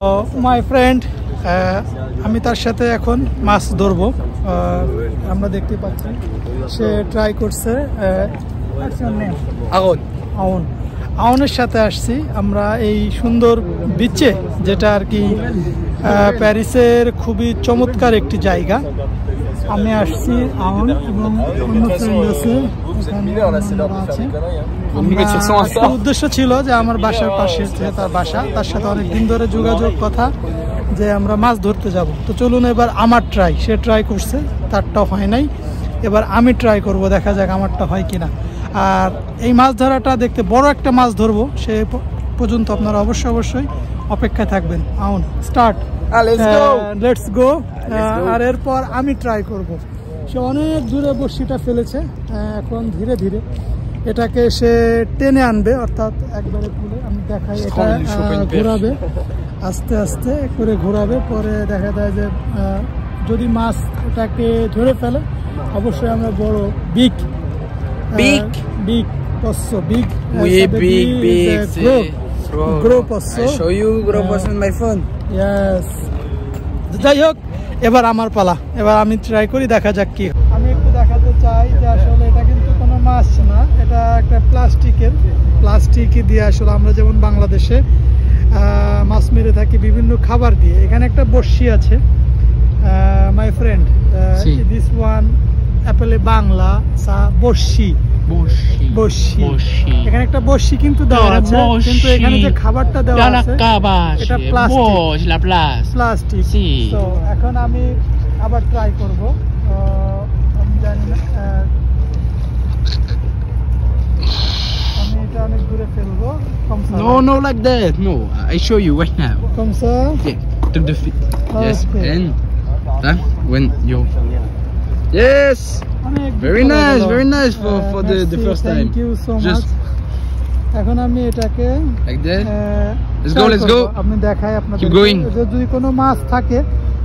My friend, আমি তার সাথে এখন মাছ ধরবো। আমরা দেখতে পাচ্ছি সে ট্রাই করছে। আউনের সাথে আসছি আমরা এই সুন্দর বিচে, যেটা আর কি প্যারিসের খুবই চমৎকার একটি জায়গা। আমি আসছি আউন এবং অন্য ফ্রেন্ড আছে। উদ্দেশ্য ছিল যে আমার বাসার পাশে তার বাসা, তার সাথে অনেক দিন ধরে যোগাযোগ কথা যে আমরা মাছ ধরতে যাব। তো চলুন এবার আমার ট্রাই, সে ট্রাই করছে, তারটাও হয় নাই, এবার আমি ট্রাই করব, দেখা যাক আমারটা হয় কিনা। আর এই মাছ ধরাটা দেখতে বড় একটা মাছ ধরবো, সে পর্যন্ত আপনারা অবশ্যই অপেক্ষায় থাকবেন। আউন স্টার্ট, লেটস গো। আর এরপর আমি ট্রাই করব। সে অনেক দূরে বড়শিটা ফেলেছে, এখন ধীরে ধীরে এটাকে সে টেনে আনবে, অর্থাৎ একবারে তুলে আমি দেখাই। এটা ঘোরাবে, আস্তে আস্তে করে ঘোরাবে, পরে দেখা যায় যে যদি মাছ এটাকে ধরে ফেলে, অবশ্যই আমরা বড় big posso, big. Big. Grow posso. I show you grow posso on my phone. Yes. যাই হোক, এবার আমার পালা, এবার আমি ট্রাই করি, দেখা যাক কি। আমি একটু দেখাতে চাই যে আসলে এটা কিন্তু কোনো মাছ না, এটা একটা প্লাস্টিক দিয়ে আসলে আমরা যেমন বাংলাদেশে মাছ মেরে থাকি বিভিন্ন খাবার দিয়ে। এখানে একটা বড়শি আছে মাই ফ্রেন্ড, দিস ওয়ান অ্যাপেলে বাংলা সা বড়শি। এখানে একটা বড়শি কিন্তু দেওয়া আছে, কিন্তু এখানে যে খাবারটা দেওয়া আছে এটা প্লাস্টিক। তো এখন আমি আবার ট্রাই করব। আমি জানি না, আমি এটা অনেক দূরে ফেলবো। No, like that. No, I show you right now. Comme ça? Yeah, to the feet. Yes, Okay. and when you. Yes. Very nice for the first time. Thank you so Just much. এখন আমি এটাকে like that. Let's go. আপনি দেখাই আপনাদের। Keep going. যদি কোনো মাছ থাকে,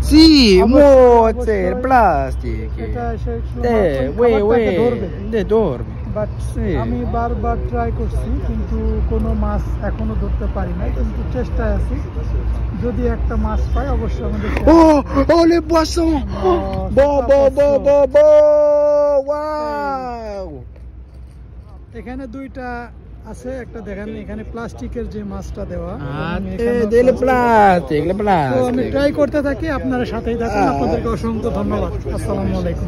Sì, it's plastic. Dorme. But আমি বারবার ট্রাই করছি, কিন্তু কোনো মাছ এখনো ধরতে পারি না, কিন্তু চেষ্টায় আছি। যদি একটা মাছ পাই অবশ্যই আমাদের। Oh, les poissons! Wow! এখানে দুইটা আছে, একটা দেখেন এখানে প্লাস্টিকের যে মাছটা দেওয়া। Le plastic. আমি ট্রাই করতে থাকি, আপনারা সাথেই থাকুন। আপনাদেরকে অসংখ্য ধন্যবাদ। আসসালামু আলাইকুম।